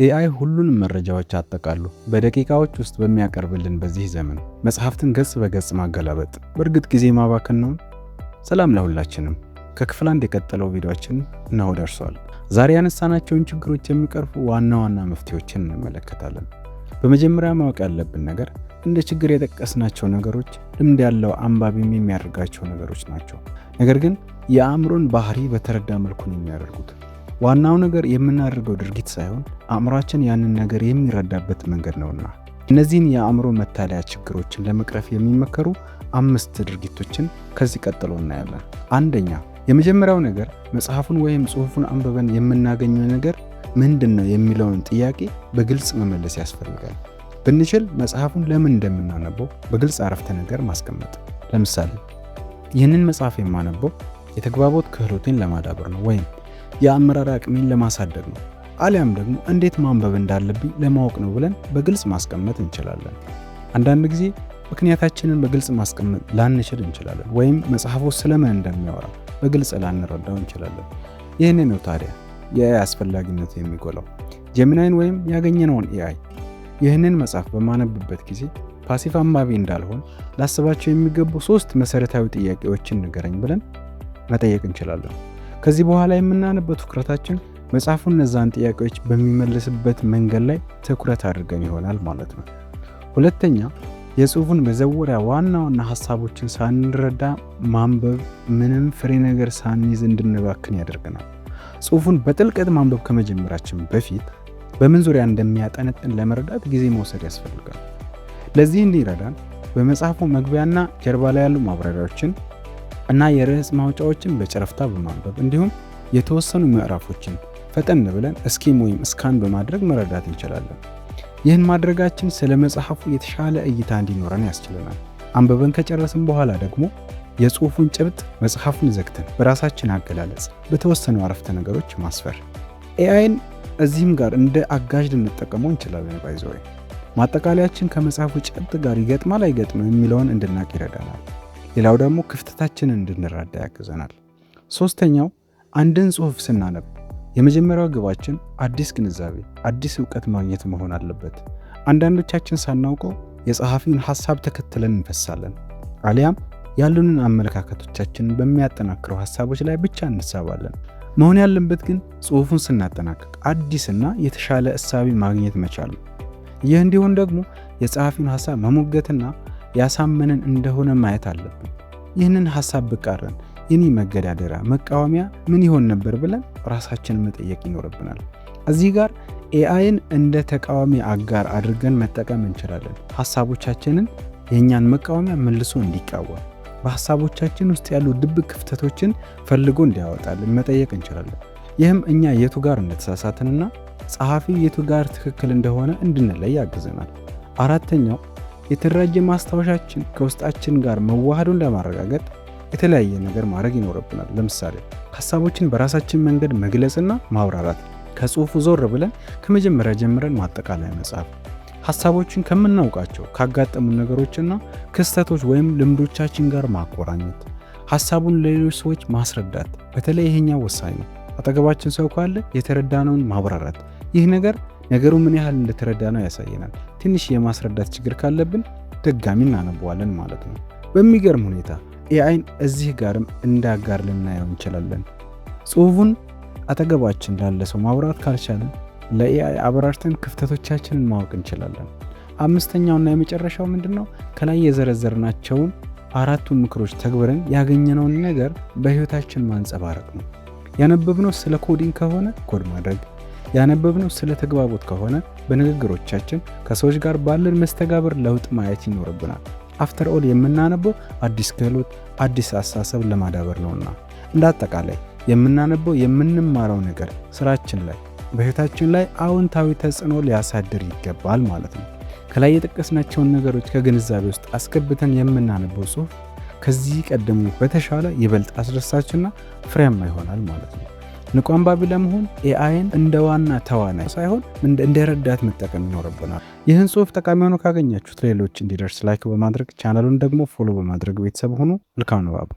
ኤአይ ሁሉንም መረጃዎች አጠቃሉ በደቂቃዎች ውስጥ በሚያቀርብልን በዚህ ዘመን መጽሐፍትን ገጽ በገጽ ማገላበጥ በእርግጥ ጊዜ ማባከን ነው? ሰላም ለሁላችንም። ከክፍል 1 የቀጠለው ቪዲዮአችን እነሆ ደርሷል። ዛሬ ያነሳናቸውን ችግሮች የሚቀርፉ ዋና ዋና መፍትሄዎችን እንመለከታለን። በመጀመሪያ ማወቅ ያለብን ነገር እንደ ችግር የጠቀስናቸው ነገሮች ልምድ ያለው አንባቢም የሚያደርጋቸው ነገሮች ናቸው። ነገር ግን የአእምሮን ባህሪ በተረዳ መልኩ ነው የሚያደርጉት። ዋናው ነገር የምናደርገው ድርጊት ሳይሆን አእምሯችን ያንን ነገር የሚረዳበት መንገድ ነውና። እነዚህን የአእምሮ መታለያ ችግሮችን ለመቅረፍ የሚመከሩ 5 ድርጊቶችን ከዚህ ቀጥሎ እናያለን። አንደኛ፣ የመጀመሪያው ነገር መጽሐፉን ወይም ጽሑፉን አንብበን የምናገኘው ነገር ምንድነው የሚለውን ጥያቄ በግልጽ መመለስ ያስፈልጋል። ብንችል መጽሐፉን ለምን እንደምናነበው በግልጽ አረፍተ ነገር ማስቀመጥ። ለምሳሌ ይህንን መጽሐፍ የማነበው የተግባቦት ክህሎቴን ለማዳበር ነው ወይም የአመራር አቅሜን ለማሳደግ ነው፣ አሊያም ደግሞ እንዴት ማንበብ እንዳለብኝ ለማወቅ ነው ብለን በግልጽ ማስቀመጥ እንችላለን። አንዳንድ ጊዜ ምክንያታችንን በግልጽ ማስቀመጥ ላንችል እንችላለን፣ ወይም መጽሐፉ ስለምን እንደሚያወራ በግልጽ ላንረዳው እንችላለን። ይህን ነው ታዲያ የኤአይ አስፈላጊነቱ የሚጎላው። ጀሚናይን ወይም ያገኘነውን ኤአይ ይህንን መጽሐፍ በማነብበት ጊዜ ፓሲቭ አንባቢ እንዳልሆን ላስባቸው የሚገቡ 3 መሰረታዊ ጥያቄዎችን ንገረኝ ብለን መጠየቅ እንችላለን። ከዚህ በኋላ የምናነበው ትኩረታችን መጽሐፉን እነዛን ጥያቄዎች በሚመልስበት መንገድ ላይ ትኩረት አድርገን ይሆናል ማለት ነው። ሁለተኛ፣ የጽሑፉን መዘወሪያ ዋና ዋና ሐሳቦችን ሳንረዳ ማንበብ ምንም ፍሬ ነገር ሳንይዝ እንድንባክን ያደርገናል። ጽሑፉን በጥልቀት ማንበብ ከመጀመራችን በፊት በምን ዙሪያ እንደሚያጠነጥን ለመረዳት ጊዜ መውሰድ ያስፈልጋል። ለዚህ እንዲረዳን በመጽሐፉ መግቢያና ጀርባ ላይ ያሉ ማብራሪያዎችን እና የርዕስ ማውጫዎችን በጨረፍታ በማንበብ እንዲሁም የተወሰኑ ምዕራፎችን ፈጠን ብለን ስኪም ወይም ስካን በማድረግ መረዳት እንችላለን። ይህን ማድረጋችን ስለ መጽሐፉ የተሻለ እይታ እንዲኖረን ያስችለናል። አንብበን ከጨረስን በኋላ ደግሞ የጽሑፉን ጭብጥ መጽሐፉን ዘግተን በራሳችን አገላለጽ በተወሰኑ አረፍተ ነገሮች ማስፈር። ኤአይን እዚህም ጋር እንደ አጋዥ ልንጠቀመው እንችላለን። ባይዘወይ ማጠቃለያችን ከመጽሐፉ ጭብጥ ጋር ይገጥማል አይገጥምም የሚለውን እንድናቅ ይረዳናል። ሌላው ደግሞ ክፍተታችንን እንድንረዳ ያግዘናል። ሶስተኛው፣ አንድን ጽሑፍ ስናነብ የመጀመሪያው ግባችን አዲስ ግንዛቤ፣ አዲስ ዕውቀት ማግኘት መሆን አለበት። አንዳንዶቻችን ሳናውቀው የጸሐፊውን ሐሳብ ተከትለን እንፈሳለን፣ አሊያም ያሉንን አመለካከቶቻችንን በሚያጠናክሩ ሐሳቦች ላይ ብቻ እንሳባለን። መሆን ያለበት ግን ጽሑፉን ስናጠናቅቅ አዲስና የተሻለ እሳቤ ማግኘት መቻል ነው። ይህ እንዲሆን ደግሞ የጸሐፊውን ሐሳብ መሞገትና ያሳመነን እንደሆነ ማየት አለብን። ይህንን ሐሳብ ብቃረን የኔ መገዳደሪያ መቃወሚያ ምን ይሆን ነበር ብለን ራሳችንን መጠየቅ ይኖርብናል። እዚህ ጋር ኤአይን እንደ ተቃዋሚ አጋር አድርገን መጠቀም እንችላለን። ሐሳቦቻችንን የእኛን መቃወሚያ መልሶ እንዲቃወም፣ በሐሳቦቻችን ውስጥ ያሉ ድብቅ ክፍተቶችን ፈልጎ እንዲያወጣልን መጠየቅ እንችላለን። ይህም እኛ የቱ ጋር እንደተሳሳትንና ጸሐፊው የቱ ጋር ትክክል እንደሆነ እንድንለይ ያግዘናል። አራተኛው፣ የተደራጀ ማስታወሻችን ከውስጣችን ጋር መዋሃዱን ለማረጋገጥ የተለያየ ነገር ማድረግ ይኖርብናል። ለምሳሌ ሐሳቦችን በራሳችን መንገድ መግለጽና ማብራራት፣ ከጽሑፉ ዞር ብለን ከመጀመሪያ ጀምረን ማጠቃለያ መጽሐፍ፣ ሐሳቦችን ከምናውቃቸው ካጋጠሙን ነገሮችና ክስተቶች ወይም ልምዶቻችን ጋር ማቆራኘት፣ ሐሳቡን ለሌሎች ሰዎች ማስረዳት። በተለይ ይሄኛው ወሳኝ ነው። አጠገባችን ሰው ካለ የተረዳነውን ማብራራት። ይህ ነገር ነገሩ ምን ያህል እንደተረዳነው ያሳየናል። ትንሽ የማስረዳት ችግር ካለብን ድጋሚ እናነበዋለን ማለት ነው። በሚገርም ሁኔታ ኤአይን እዚህ ጋርም እንዳጋር ልናየው እንችላለን። ጽሑፉን አጠገባችን ላለ ሰው ማብራራት ካልቻለን ለኤአይ አብራርተን ክፍተቶቻችንን ማወቅ እንችላለን። አምስተኛውና የመጨረሻው ምንድነው? ከላይ የዘረዘርናቸውን 4ቱን ምክሮች ተግብረን ያገኘነውን ነገር በሕይወታችን ማንጸባረቅ ነው። ያነበብነው ስለ ኮዲንግ ከሆነ ኮድ ማድረግ፣ ያነበብነው ስለ ተግባቦት ከሆነ በንግግሮቻችን ከሰዎች ጋር ባለን መስተጋብር ለውጥ ማየት ይኖርብናል። አፍተር ኦል የምናነበው አዲስ ክህሎት፣ አዲስ አስተሳሰብ ለማዳበር ነውና። እንደ አጠቃላይ የምናነበው የምንማረው ነገር ስራችን ላይ፣ በሕይወታችን ላይ አዎንታዊ ተጽዕኖ ሊያሳድር ይገባል ማለት ነው። ከላይ የጠቀስናቸውን ነገሮች ከግንዛቤ ውስጥ አስገብተን የምናነበው ጽሑፍ ከዚህ ቀደሙ በተሻለ ይበልጥ አስደሳችና ፍሬያማ ይሆናል ማለት ነው። ንቁ አንባቢ ለመሆን ኤአይን እንደ ዋና ተዋናይ ሳይሆን እንደ ረዳት መጠቀም ይኖርብናል። ይህን ጽሑፍ ጠቃሚ ሆኖ ካገኛችሁት ሌሎች እንዲደርስ ላይክ በማድረግ ቻናሉን ደግሞ ፎሎ በማድረግ ቤተሰብ ሆኑ። መልካም ንባብ።